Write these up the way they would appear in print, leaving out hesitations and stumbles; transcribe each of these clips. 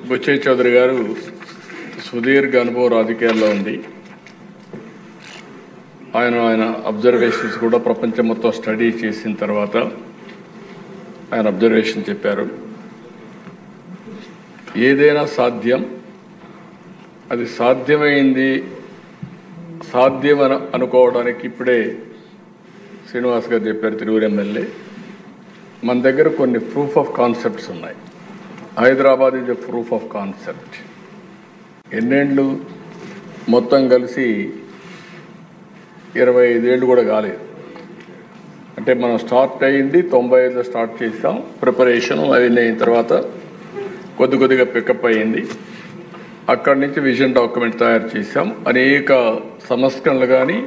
బుచ్చయ్య చౌదరి గారు సుదీర్ఘ అనుభవం రాజకీయాల్లో ఉంది. ఆయన అబ్జర్వేషన్స్ కూడా ప్రపంచం మొత్తం స్టడీ చేసిన తర్వాత ఆయన అబ్జర్వేషన్ చెప్పారు. ఏదైనా సాధ్యం, అది సాధ్యమైంది సాధ్యమని అనుకోవడానికి ఇప్పుడే శ్రీనివాస్ గారు చెప్పారు, తిరువురు ఎమ్మెల్యే. మన దగ్గర కొన్ని ప్రూఫ్ ఆఫ్ కాన్సెప్ట్స్ ఉన్నాయి. Hyderabad is a proof of concept. ఎన్నేళ్ళు మొత్తం కలిసి 25 ఏళ్ళు కూడా కాలేదు. అంటే మనం స్టార్ట్ అయ్యింది 95లో స్టార్ట్ చేసాం. ప్రిపరేషన్ అవన్నీ అయిన తర్వాత కొద్దిగా పికప్ అయ్యింది. అక్కడి నుంచి విజన్ డాక్యుమెంట్ తయారు చేసాం. అనేక సంస్కరణలు కానీ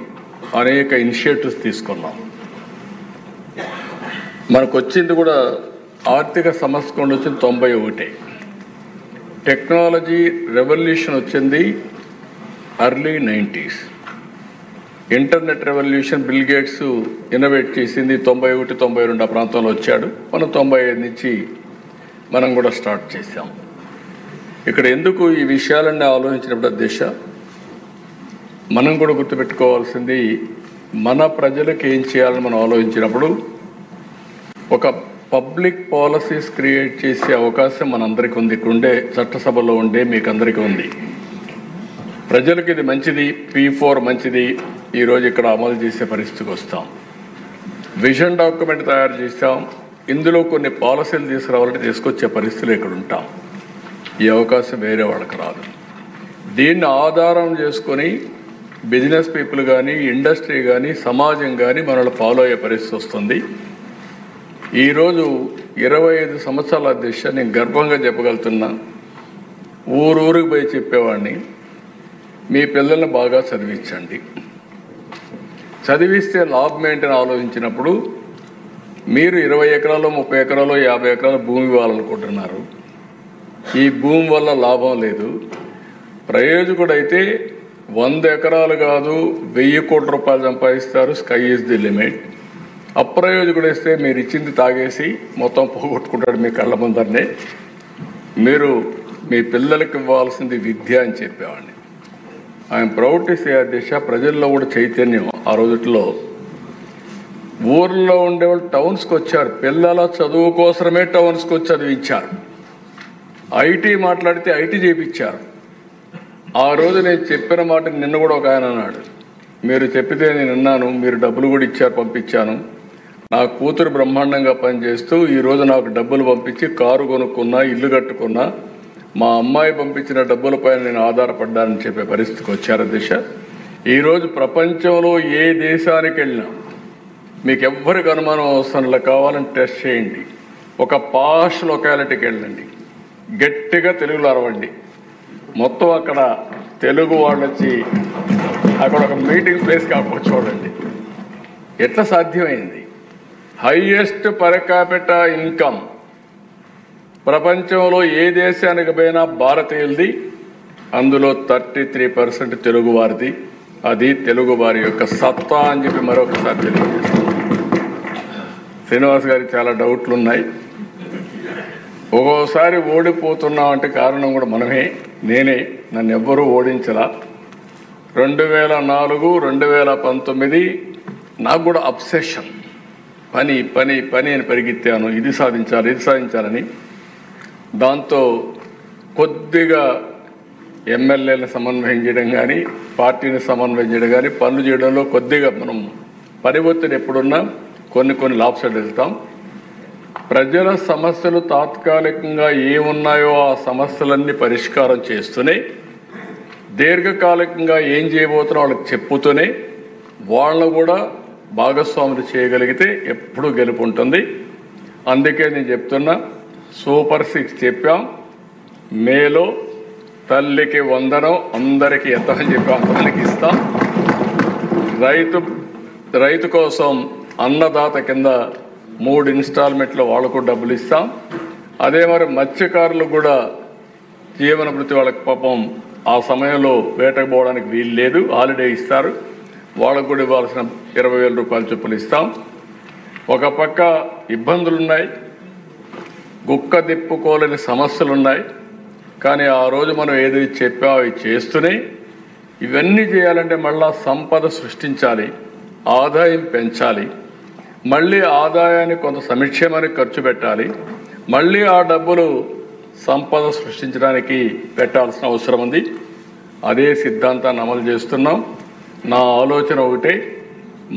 అనేక ఇనిషియేటివ్స్ తీసుకున్నాం. మనకు వచ్చింది కూడా ఆర్థిక సంస్కరణ వచ్చింది 91. టెక్నాలజీ రెవల్యూషన్ వచ్చింది early 90s. Internet revolution bill gates innovate చేసింది 91, 92 ఆ ప్రాంతంలో వచ్చాడు. మనం 95 నుంచి మనం కూడా స్టార్ట్ చేసాం. ఇక్కడ ఎందుకు ఈ విషయాలన్నీ ఆలోచించినప్పుడు దిశ మనం కూడా గుర్తుపెట్టుకోవాల్సింది, మన ప్రజలకు ఏం చేయాలని మనం ఆలోచించినప్పుడు ఒక పబ్లిక్ పాలసీస్ క్రియేట్ చేసే అవకాశం మనందరికీ ఉంది. ఇక్కడ ఉండే చట్టసభలో ఉండే మీకు అందరికీ ఉంది. ప్రజలకు ఇది మంచిది, P4 మంచిది, ఈరోజు ఇక్కడ అమలు చేసే పరిస్థితికి వస్తాం. విజన్ డాక్యుమెంట్ తయారు చేస్తాం. ఇందులో కొన్ని పాలసీలు తీసుకురావాలంటే తీసుకొచ్చే పరిస్థితులు ఇక్కడ ఉంటాం. ఈ అవకాశం వేరే వాళ్ళకి రాదు. దీన్ని ఆధారం చేసుకొని బిజినెస్ పీపుల్ కానీ, ఇండస్ట్రీ కానీ, సమాజం కానీ మనల్ని ఫాలో అయ్యే పరిస్థితి వస్తుంది. ఈరోజు 25 సంవత్సరాల దిశ నేను గర్వంగా చెప్పగలుగుతున్నా. ఊరూరికి పోయి చెప్పేవాడిని, మీ పిల్లల్ని బాగా చదివించండి. చదివిస్తే లాభం ఏంటని ఆలోచించినప్పుడు మీరు 20 ఎకరాలు, 30 ఎకరాలు, 50 ఎకరాల భూమి ఇవ్వాలనుకుంటున్నారు. ఈ భూమి వల్ల లాభం లేదు. ప్రయోజకుడైతే 100 ఎకరాలు కాదు 1000 కోట్ల రూపాయలు సంపాదిస్తారు. Sky is the limit. అప్రయోజకుడు ఇస్తే మీరు ఇచ్చింది తాగేసి మొత్తం పోగొట్టుకుంటాడు మీ కళ్ళ ముందరనే. మీరు మీ పిల్లలకి ఇవ్వాల్సింది విద్య అని చెప్పేవాడిని. ఐఎమ్ ప్రౌడ్ టు సే దిశ ప్రజల్లో కూడా చైతన్యం ఆ రోజుల్లో. ఊర్లో ఉండేవాళ్ళు టౌన్స్కి వచ్చారు. పిల్లల చదువు కోసమే టౌన్స్కి వచ్చి చదివించారు. ఐటీ మాట్లాడితే ఐటీ చేయించారు. ఆ రోజు నేను చెప్పిన మాట నిన్న కూడా ఒక ఆయన అన్నాడు, మీరు చెప్పితే నేను విన్నాను, మీరు డబ్బులు కూడా ఇచ్చారు, పంపించాను. నా కూతురు బ్రహ్మాండంగా పనిచేస్తూ ఈరోజు నాకు డబ్బులు పంపించి కారు కొనుక్కున్నా, ఇల్లు కట్టుకున్నా, మా అమ్మాయి పంపించిన డబ్బులపైన నేను ఆధారపడ్డానని చెప్పే పరిస్థితికి వచ్చారు దిశ. ఈరోజు ప్రపంచంలో ఏ దేశానికి వెళ్ళినా మీకు ఎవ్వరికి అనుమానం అవసరంలో కావాలని టెస్ట్ చేయండి. ఒక పాష్ లొకాలిటీకి వెళ్ళండి, గట్టిగా తెలుగులో అరవండి. మొత్తం అక్కడ తెలుగు వాళ్ళు వచ్చి అక్కడ ఒక మీటింగ్ ప్లేస్ కాకపోతే చూడండి ఎట్లా సాధ్యమైంది. హైయెస్ట్ పర్ క్యాపిటా ఇన్కమ్ ప్రపంచంలో ఏ దేశానికి పోయినా భారతీయులది. అందులో 33% తెలుగు వారిది. అది తెలుగు వారి యొక్క సత్తా అని చెప్పి మరొకసారి తెలియజేస్తాను. శ్రీనివాస్ గారికి చాలా డౌట్లు ఉన్నాయి. ఒక్కోసారి ఓడిపోతున్నాం అంటే కారణం కూడా మనమే, నేనే. నన్ను ఎవ్వరూ ఓడించలా. 2004, 2019 నాకు కూడా అబ్సెషన్. పని పని పని అని పరిగెత్తాను. ఇది సాధించాలి, ఇది సాధించాలని. దాంతో కొద్దిగా ఎమ్మెల్యేలను సమన్వయం చేయడం కానీ, పార్టీని సమన్వయం చేయడం కానీ, పనులు చేయడంలో కొద్దిగా మనం పరివర్తన ఎప్పుడున్నా కొన్ని లాభసాలు వెళ్తాం. ప్రజల సమస్యలు తాత్కాలికంగా ఏమున్నాయో ఆ సమస్యలన్నీ పరిష్కారం చేస్తూనే, దీర్ఘకాలికంగా ఏం చేయబోతున్నా వాళ్ళకి చెప్పుతూనే వాళ్ళను కూడా భాగస్వాములు చేయగలిగితే ఎప్పుడూ గెలుపు ఉంటుంది. అందుకే నేను చెప్తున్నా, సూపర్ 6 చెప్పాం. మేలో తల్లికి వందనం అందరికీ ఎంతమని చెప్పాం అంతమందికి ఇస్తాం. రైతు కోసం అన్నదాత కింద 3 ఇన్స్టాల్మెంట్లో వాళ్ళకు డబ్బులు ఇస్తాం. అదే మరి మత్స్యకారులకు కూడా జీవన భృతి, వాళ్ళకి పాపం ఆ సమయంలో వేటకు పోవడానికి వీలు లేదు, హాలిడే ఇస్తారు. వాళ్ళకు కూడా ఇవ్వాల్సిన 20,000 రూపాయల చొప్పులు ఇస్తాం. ఒక పక్క ఇబ్బందులున్నాయి, గుక్క దిప్పుకోలేని సమస్యలున్నాయి. కానీ ఆ రోజు మనం ఏది చెప్పామో అవి చేస్తూనే ఇవన్నీ చేయాలంటే మళ్ళా సంపద సృష్టించాలి, ఆదాయం పెంచాలి, మళ్ళీ ఆదాయాన్ని కొంత సంక్షేమానికి ఖర్చు పెట్టాలి, మళ్ళీ ఆ డబ్బులు సంపద సృష్టించడానికి పెట్టాల్సిన అవసరం ఉంది. అదే సిద్ధాంతాన్ని అమలు చేస్తున్నాం. నా ఆలోచన ఒకటే,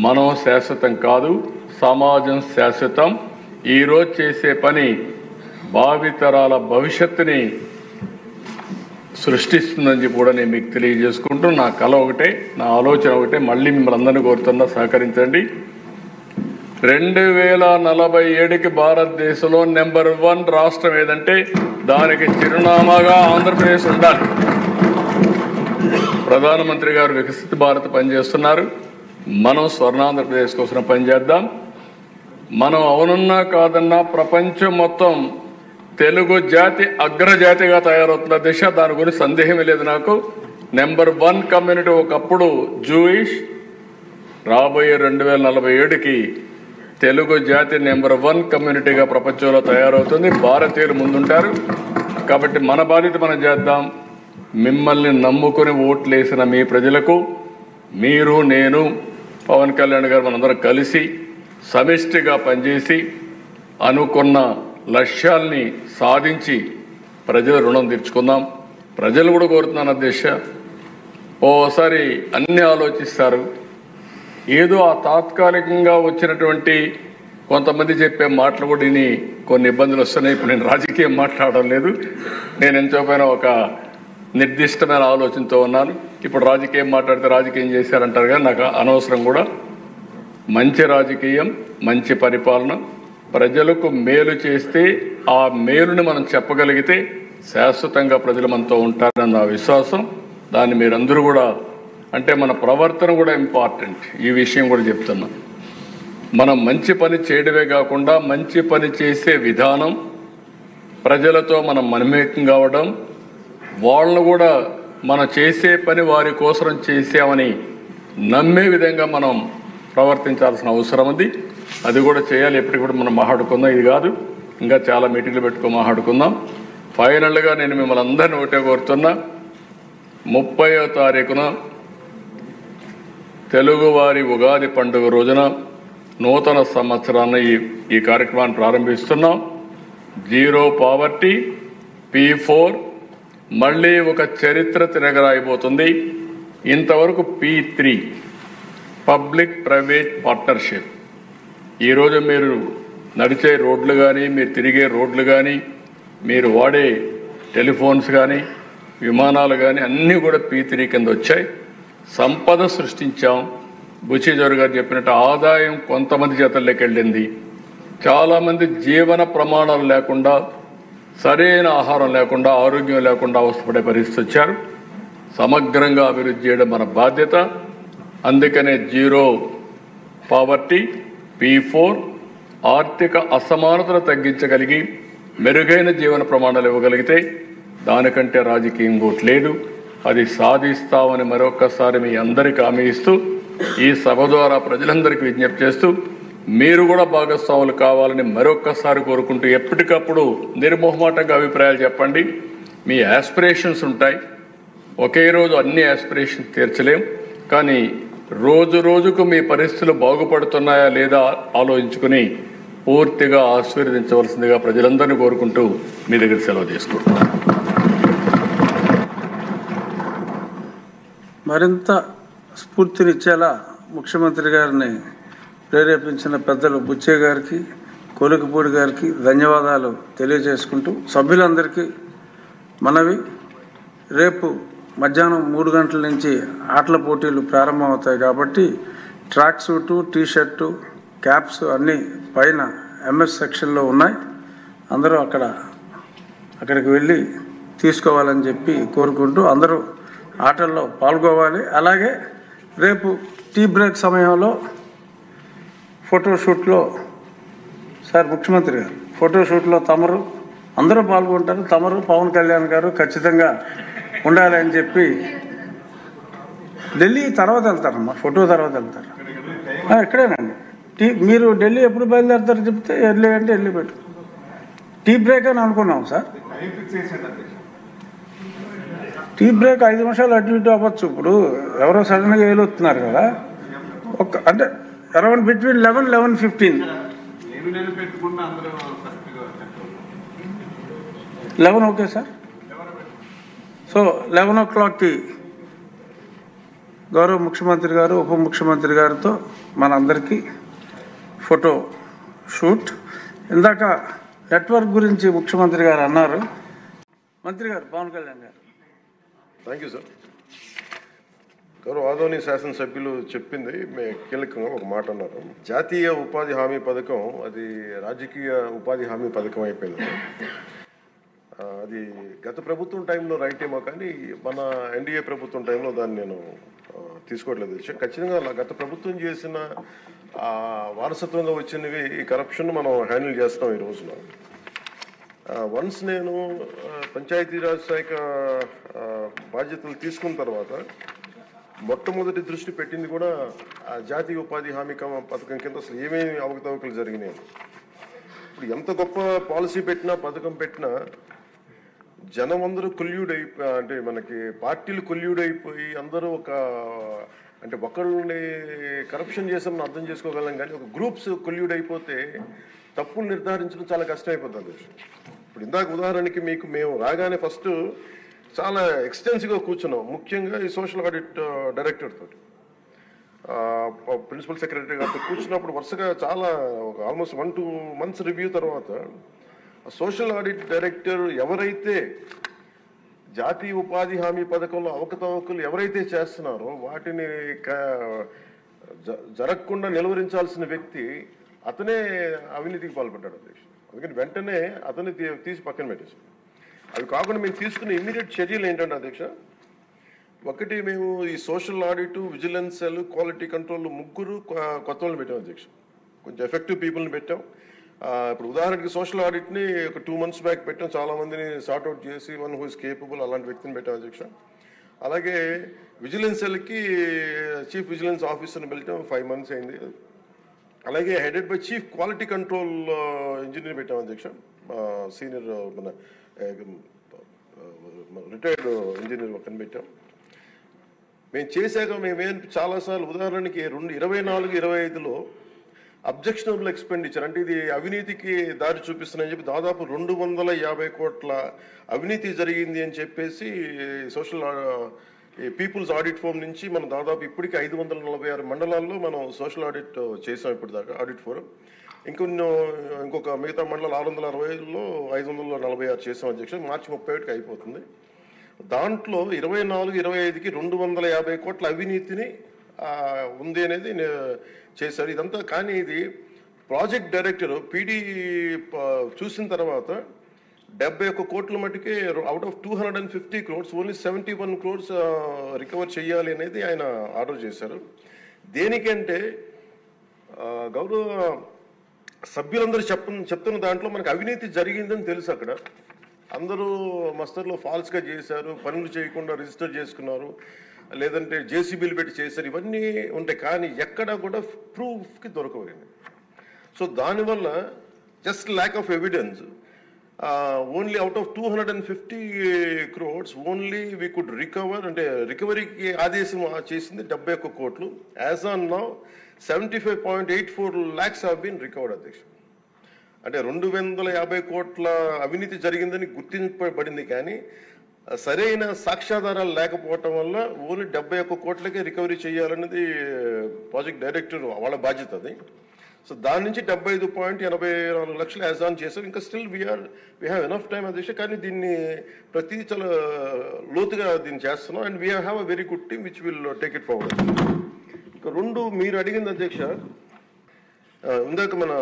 మనం శాశ్వతం కాదు, సమాజం శాశ్వతం. ఈరోజు చేసే పని భావితరాల భవిష్యత్తుని సృష్టిస్తుందని చెప్పి కూడా నేను మీకు తెలియజేసుకుంటూ, నా కళ ఒకటే, నా ఆలోచన ఒకటే, మళ్ళీ మిమ్మల్ని అందరినీ కోరుతున్నా సహకరించండి. 2047కి భారతదేశంలో నెంబర్ 1 రాష్ట్రం ఏదంటే దానికి చిరునామాగా ఆంధ్రప్రదేశ్ ఉండాలి. ప్రధానమంత్రి గారు వికసిత భారత్ పనిచేస్తున్నారు. మనం స్వర్ణాంధ్రప్రదేశ్ కోసం పనిచేద్దాం. మనం అవునన్నా కాదన్నా ప్రపంచం మొత్తం తెలుగు జాతి అగ్రజాతిగా తయారవుతున్న దిశ, దాని గురించి సందేహమే లేదు నాకు. నెంబర్ 1 కమ్యూనిటీ ఒకప్పుడు జూయిష్, రాబోయే 2047కి తెలుగు జాతి నెంబర్ 1 కమ్యూనిటీగా ప్రపంచంలో తయారవుతుంది. భారతీయులు ముందుంటారు. కాబట్టి మన బాధ్యత మనం చేద్దాం. మిమ్మల్ని నమ్ముకుని ఓట్లేసిన మీ ప్రజలకు, మీరు, నేను, పవన్ కళ్యాణ్ గారు మనందరం కలిసి సమిష్టిగా పనిచేసి అనుకున్న లక్ష్యాల్ని సాధించి ప్రజల రుణం తీర్చుకుందాం. ప్రజలు కూడా కోరుతున్నాను అధ్యక్ష, ఓసారి అన్నీ ఆలోచిస్తారు. ఏదో ఆ తాత్కాలికంగా వచ్చినటువంటి కొంతమంది చెప్పే మాటలు కూడా విని కొన్ని ఇబ్బందులు వస్తున్నాయి. ఇప్పుడు నేను రాజకీయం మాట్లాడడం లేదు. నేను ఎంతోపైన ఒక నిర్దిష్టమైన ఆలోచనతో ఉన్నాను. ఇప్పుడు రాజకీయం మాట్లాడితే రాజకీయం చేశారంటారు కానీ నాకు అనవసరం కూడా. మంచి రాజకీయం, మంచి పరిపాలన, ప్రజలకు మేలు చేస్తే ఆ మేలుని మనం చెప్పగలిగితే శాశ్వతంగా ప్రజలు మనతో ఉంటారని నా విశ్వాసం. దాన్ని మీరందరూ కూడా, అంటే మన ప్రవర్తన కూడా ఇంపార్టెంట్. ఈ విషయం కూడా చెప్తున్నా. మనం మంచి పని చేయడమే కాకుండా మంచి పని చేసే విధానం, ప్రజలతో మనం మమేకం కావడం, వాళ్ళను కూడా మనం చేసే పని వారి కోసం చేసామని నమ్మే విధంగా మనం ప్రవర్తించాల్సిన అవసరం ఉంది. అది కూడా చేయాలి. ఎప్పటికి కూడా మనం మాట్లాడుకుందాం. ఇది కాదు, ఇంకా చాలా మీటింగ్లు పెట్టుకొని మాట్లాడుకుందాం. ఫైనల్గా నేను మిమ్మల్ని అందరినీ ఒకటే కోరుతున్నా, 30వ తారీఖున తెలుగువారి ఉగాది పండుగ రోజున నూతన సంవత్సరాన్ని ఈ కార్యక్రమాన్ని ప్రారంభిస్తున్నాం. జీరో పావర్టీ, P4 మళ్ళీ ఒక చరిత్ర తిరగరాయిపోతుంది. ఇంతవరకు P3 పబ్లిక్ ప్రైవేట్ పార్ట్నర్షిప్. ఈరోజు మీరు నడిచే రోడ్లు కానీ, మీరు తిరిగే రోడ్లు కానీ, మీరు వాడే టెలిఫోన్స్ కానీ, విమానాలు కానీ అన్నీ కూడా P3 కింద వచ్చాయి. సంపద సృష్టించాం. బుచ్చిజోరు గారు చెప్పినట్టు ఆదాయం కొంతమంది చేతల్లోకి వెళ్ళింది. చాలామంది జీవన ప్రమాణాలు లేకుండా, సరైన ఆహారం లేకుండా, ఆరోగ్యం లేకుండా అవసరపడే పరిస్థితి వచ్చారు. సమగ్రంగా అభివృద్ధి చేయడం మన బాధ్యత. అందుకనే జీరో పావర్టీ, P4 ఆర్థిక అసమానతను తగ్గించగలిగి మెరుగైన జీవన ప్రమాణాలు ఇవ్వగలిగితే దానికంటే రాజకీయం ఇంకోటి లేదు. అది సాధిస్తామని మరొకసారి మీ అందరికీ హామీ ఇస్తూ, ఈ సభ ద్వారా ప్రజలందరికీ విజ్ఞప్తి చేస్తూ, మీరు కూడా భాగస్వాములు కావాలని మరొక్కసారి కోరుకుంటూ, ఎప్పటికప్పుడు నిర్మోహమాటంగా అభిప్రాయాలు చెప్పండి. మీ యాస్పిరేషన్స్ ఉంటాయి. ఒకే రోజు అన్ని యాస్పిరేషన్స్ తీర్చలేం. కానీ రోజు రోజుకు మీ పరిస్థితులు బాగుపడుతున్నాయా లేదా ఆలోచించుకుని పూర్తిగా ఆశీర్వదించవలసిందిగా ప్రజలందరినీ కోరుకుంటూ మీ దగ్గర సెలవు తీసుకుంటున్నాను. మరింత స్ఫూర్తినిచ్చేలా ముఖ్యమంత్రి గారిని ప్రేరేపించిన పెద్దలు బుచ్చయ్య గారికి, కోలికపూడి గారికి ధన్యవాదాలు తెలియజేసుకుంటూ, సభ్యులందరికీ మనవి, రేపు మధ్యాహ్నం 3 గంటల నుంచి ఆటల పోటీలు ప్రారంభమవుతాయి. కాబట్టి ట్రాక్ సూటు, టీషర్టు, క్యాప్స్ అన్నీ పైన MS సెక్షన్లో ఉన్నాయి. అందరూ అక్కడికి వెళ్ళి తీసుకోవాలని చెప్పి కోరుకుంటూ అందరూ ఆటల్లో పాల్గొవాలి. అలాగే రేపు టీ బ్రేక్ సమయంలో ఫోటోషూట్లో సార్ ముఖ్యమంత్రి గారు ఫోటోషూట్లో తమరు అందరూ పాల్గొంటారు. తమరు పవన్ కళ్యాణ్ గారు ఖచ్చితంగా ఉండాలి అని చెప్పి ఢిల్లీ తర్వాత వెళ్తారమ్మా, ఫోటో తర్వాత వెళ్తారు. ఇక్కడేనండి. మీరు ఢిల్లీ ఎప్పుడు బయలుదేరుతారు చెప్తే ఎర్లీ అంటే ఎర్లీ పెట్టు. టీ బ్రేక్ అని అనుకున్నాం సార్. టీ బ్రేక్ 5 నిమిషాలు అటు ఇటు అవ్వచ్చు. ఇప్పుడు ఎవరో సడన్గా వేలుతున్నారు కదా, అంటే around between 11-11:15. 11 okay sir. So 11 o'clockకి గౌరవ ముఖ్యమంత్రి గారు, ఉప ముఖ్యమంత్రి గారితో మనందరికీ ఫోటో షూట్. ఇందాక నెట్వర్క్ గురించి ముఖ్యమంత్రి గారు అన్నారు. మంత్రి గారు పవన్ కళ్యాణ్ గారు. Thank you sir. గౌరవ ఆదోని శాసనసభ్యులు చెప్పింది కీలకంగా ఒక మాట అన్నారు. జాతీయ ఉపాధి హామీ పథకం అది రాజకీయ ఉపాధి హామీ పథకం అయిపోయింది. అది గత ప్రభుత్వం టైంలో రైట్ ఏమో, కానీ మన ఎన్డీఏ ప్రభుత్వం టైంలో దాన్ని నేను తీసుకోవట్లేదు. ఖచ్చితంగా గత ప్రభుత్వం చేసిన వారసత్వంగా వచ్చినవి ఈ కరప్షన్ మనం హ్యాండిల్ చేస్తాం ఈ రోజున. వన్స్ నేను పంచాయతీరాజ్ శాఖ బాధ్యతలు తీసుకున్న తర్వాత మొట్టమొదటి దృష్టి పెట్టింది కూడా జాతీయ ఉపాధి హామీ పథకం కింద అసలు ఏమేమి అవకతవకలు జరిగినాయి. ఇప్పుడు ఎంత గొప్ప పాలసీ పెట్టినా, పథకం పెట్టినా జనం అందరూ అంటే మనకి పార్టీలు కొల్యూడైపోయి అందరూ అంటే ఒకళ్ళని కరప్షన్ చేసామని అర్థం చేసుకోగలం, కానీ ఒక గ్రూప్స్ కొల్యూడైపోతే తప్పులు నిర్ధారించడం చాలా కష్టమైపోతుంది. ఇప్పుడు ఇందాక ఉదాహరణకి మేము రాగానే ఫస్ట్ చాలా ఎక్స్టెన్సివ్గా కూర్చున్నాం, ముఖ్యంగా ఈ సోషల్ ఆడిట్ డైరెక్టర్ తోటి, ప్రిన్సిపల్ సెక్రటరీ గారితో కూర్చున్నప్పుడు వరుసగా చాలా ఆల్మోస్ట్ 1-2 months రివ్యూ తర్వాత సోషల్ ఆడిట్ డైరెక్టర్ ఎవరైతే జాతీయ ఉపాధి హామీ పథకంలో అవకతవకలు ఎవరైతే చేస్తున్నారో వాటిని జరగకుండా నిలువరించాల్సిన వ్యక్తి అతనే అవినీతికి పాల్పడ్డాడు అధ్యక్ష. అందుకని వెంటనే అతన్ని తీసి పక్కన పెట్టేశాం. అవి కాకుండా మేము తీసుకున్న ఇమ్మీడియట్ చర్యలు ఏంటంటే అధ్యక్ష, ఒకటి మేము ఈ social audit, vigilance cell, quality control 3 కొత్త వాళ్ళని పెట్టాం అధ్యక్ష. కొంచెం ఎఫెక్టివ్ పీపుల్ని పెట్టాం. ఇప్పుడు ఉదాహరణకి సోషల్ ఆడిట్ని ఒక 2 months బ్యాక్ పెట్టాం, చాలా మందిని సార్ట్అవుట్ చేసి వన్ హూ ఇస్ కేపబుల్ అలాంటి వ్యక్తిని పెట్టాం అధ్యక్ష. అలాగే విజిలెన్స్ సెల్కి చీఫ్ విజిలెన్స్ ఆఫీసర్ని పెట్టాం, 5 months అయింది. అలాగే headed by chief quality control engineer పెట్టాం అధ్యక్ష, సీనియర్ మన రిటైర్డ్ ఇంజనీర్ ఒకరిని పెట్టాం. మేము చేశాక మేమేం చాలాసార్లు ఉదాహరణకి 2024-25లో అబ్జెక్షనబుల్ ఎక్స్పెండిచర్ అంటే ఇది అవినీతికి దారి చూపిస్తున్నాయని చెప్పి దాదాపు 250 కోట్ల అవినీతి జరిగింది అని చెప్పేసి సోషల్ పీపుల్స్ ఆడిట్ ఫోరం నుంచి మనం దాదాపు ఇప్పటికీ 546 మండలాల్లో మనం సోషల్ ఆడిట్ చేసాం ఇప్పుడు దాకా ఆడిట్ ఫోరం. ఇంకొక మిగతా మండలాలు 660లో 546 చేసాం అధ్యక్ష. మార్చి 31కి అయిపోతుంది. దాంట్లో 24-25కి 250 కోట్ల అవినీతిని ఉంది అనేది చేశారు ఇదంతా. కానీ ఇది ప్రాజెక్ట్ డైరెక్టర్ పీడీ చూసిన తర్వాత 71 కోట్ల మటుకే out of 250 crores only 71 crores recover చేయాలి అనేది ఆయన ఆర్డర్ చేశారు. దేనికంటే గౌరవ సభ్యులందరూ చెప్తున్న దాంట్లో మనకు అవినీతి జరిగిందని తెలుసు. అక్కడ అందరూ మస్తర్లో ఫాల్స్గా చేశారు, పనులు చేయకుండా రిజిస్టర్ చేసుకున్నారు, లేదంటే జేసీబీలు పెట్టి చేశారు, ఇవన్నీ ఉంటాయి. కానీ ఎక్కడా కూడా ప్రూఫ్కి దొరకలేదు. సో దానివల్ల just lack of evidence only out of 250 crores only we could recover, అంటే రికవరీకి ఆదేశం చేసింది 71 కోట్లు. As on now 75.84 lakhs have been recovered అధ్యక్ష. అంటే 250 కోట్ల అవినీతి జరిగిందని గుర్తింపబడింది, కానీ సరైన సాక్ష్యాధారాలు లేకపోవటం వల్ల ఓన్లీ 71 కోట్లకే రికవరీ చేయాలన్నది ప్రాజెక్ట్ డైరెక్టర్ వాళ్ళ బాధ్యత అది. సో దాని నుంచి 75.84 లక్షలు యాజ్ ఆన్ చేసాం. ఇంకా still we have enough time అధ్యక్ష. కానీ దీన్ని ప్రతి చాలా లోతుగా దీన్ని చేస్తున్నాం. And we have a very good team which will take it forward. ఇంకా 2 మీరు అడిగింది అధ్యక్ష, ఇందాక మన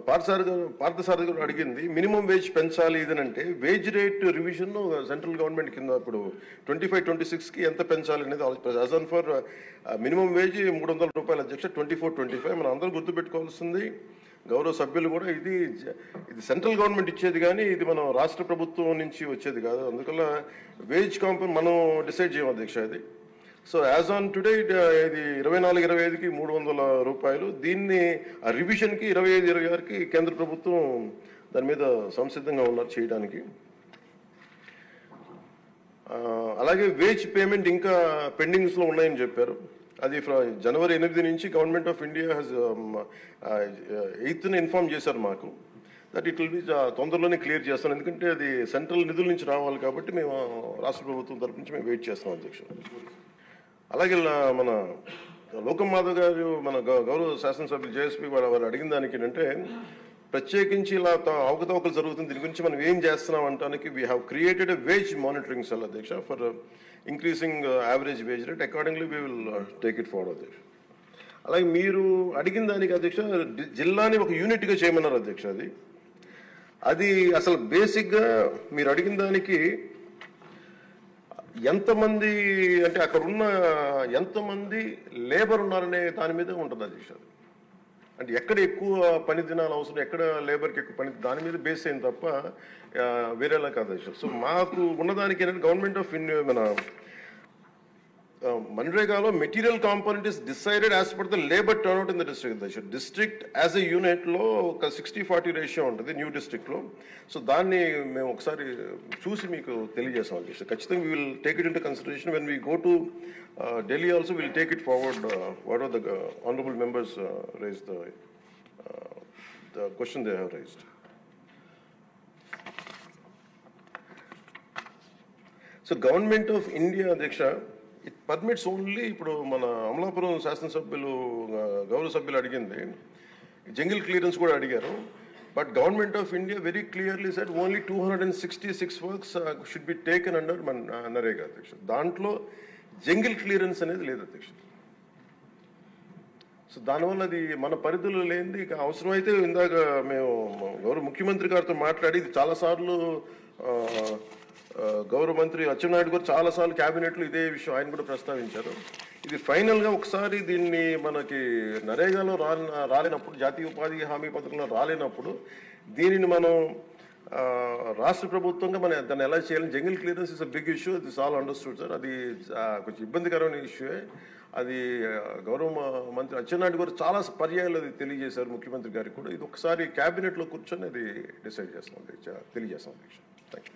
పార్థసారథి గారు అడిగింది మినిమం వేజ్ పెంచాలి ఇదనంటే wage rate revision central government కింద ఇప్పుడు 25-26కి ఎంత పెంచాలి అనేది as on for minimum wage 300 రూపాయలు అధ్యక్ష. 24-25 మనం అందరూ గుర్తుపెట్టుకోవాల్సింది, గౌరవ సభ్యులు కూడా, ఇది సెంట్రల్ గవర్నమెంట్ ఇచ్చేది కానీ ఇది మనం రాష్ట్ర ప్రభుత్వం నుంచి వచ్చేది కాదు. అందువల్ల వేజ్ కాంపౌండ్ మనం డిసైడ్ చేయం అధ్యక్ష ఇది. సో యాజ్ ఆన్ టుడే ఇది 24-25కి 300 రూపాయలు. దీన్ని ఆ రివిజన్కి 25-26కి కేంద్ర ప్రభుత్వం దాని మీద సంసిద్ధంగా ఉన్నారు చేయడానికి. అలాగే వేజ్ పేమెంట్ ఇంకా పెండింగ్స్లో ఉన్నాయని చెప్పారు. అది జనవరి 8 నుంచి government of India has 8th inform చేశారు మాకు దట్ ఇట్ విల్ బి తొందరలోనే క్లియర్ చేస్తాం. ఎందుకంటే అది సెంట్రల్ నిధుల నుంచి రావాలి కాబట్టి మేము రాష్ట్ర ప్రభుత్వం తరపు నుంచి మేము వెయిట్ చేస్తాం అధ్యక్షుడు. అలాగే మన లోకం మాధవ్ గారు మన గౌరవ శాసనసభ్యులు జేఎస్పీ వారు అడిగిన దానికి ఏంటంటే ప్రత్యేకించి ఇలా అవకతవకలు జరుగుతుంది, దీని గురించి మనం ఏం చేస్తున్నాం అంటానికి we have created a wage monitoring cell అధ్యక్ష for increasing average wage rate. Accordingly we will take it forward అధ్యక్ష. అలాగే మీరు అడిగిన దానికి అధ్యక్ష జిల్లాని ఒక యూనిట్గా చేయమన్నారు అధ్యక్ష. అది అసలు బేసిక్గా మీరు అడిగిన దానికి ఎంతమంది అంటే అక్కడ ఉన్న ఎంతమంది లేబర్ ఉన్నారనే దాని మీద ఉంటుంది అధ్యక్ష. అంటే ఎక్కడ ఎక్కువ పని దినాలు అవసరం, ఎక్కడ లేబర్కి ఎక్కువ పని, దాని మీద బేస్ అయింది తప్ప వేరేలా కాదు అధ్యక్ష. సో మాకు ఉన్నదానికి ఏంటంటే గవర్నమెంట్ ఆఫ్ ఇండియా మన మన్రేగాలో material component is decided as per the labour turnout in the district అధ్యక్ష. డిస్ట్రిక్ట్ యాజ్ ఎ యూనిట్లో ఒక 60-40 రేషియో ఉంటుంది న్యూ డిస్ట్రిక్ట్లో. సో దాన్ని మేము ఒకసారి చూసి మీకు తెలియజేస్తాం అధ్యక్ష. ఖచ్చితంగా we will take it into consideration when we go to Delhi also will take it forward what are the honourable members raise the question they have raised. So government of India అధ్యక్ష it permits only, ఇప్పుడు మన అమలాపురం శాసనసభ్యులు గౌరవ సభ్యులు అడిగింది jungle clearance కూడా అడిగారు. But government of India very clearly said only 266 works should be taken under NREGA అధ్యక్ష. దాంట్లో జంగిల్ క్లియరెన్స్ అనేది లేదు అధ్యక్ష. సో దానివల్ల అది మన పరిధిలో లేనిది. ఇక అవసరమైతే ఇందాక మేము గౌరవ ముఖ్యమంత్రి గారితో మాట్లాడి ఇది చాలాసార్లు గౌరవ మంత్రి అచ్చెన్నాయుడు గారు చాలాసార్లు క్యాబినెట్లో ఇదే విషయం ఆయన కూడా ప్రస్తావించారు. ఇది ఫైనల్గా ఒకసారి దీన్ని మనకి నరేగాలో రాలేనప్పుడు, జాతీయ ఉపాధి హామీ పథకంలో రాలేనప్పుడు దీనిని మనం రాష్ట్ర ప్రభుత్వంగా మనం దాన్ని ఎలా చేయాలని, jungle clearance is a big issue, this all understood sir. అది కొంచెం ఇబ్బందికరమైన ఇష్యూయే. అది గౌరవ మంత్రి అచ్చెన్నాయుడు గారు చాలా పర్యాయాలు అది తెలియజేశారు ముఖ్యమంత్రి గారికి కూడా. ఇది ఒకసారి క్యాబినెట్లో కూర్చొని అది డిసైడ్ చేస్తాం, తెలియజేస్తాం అధ్యక్ష. Thank you.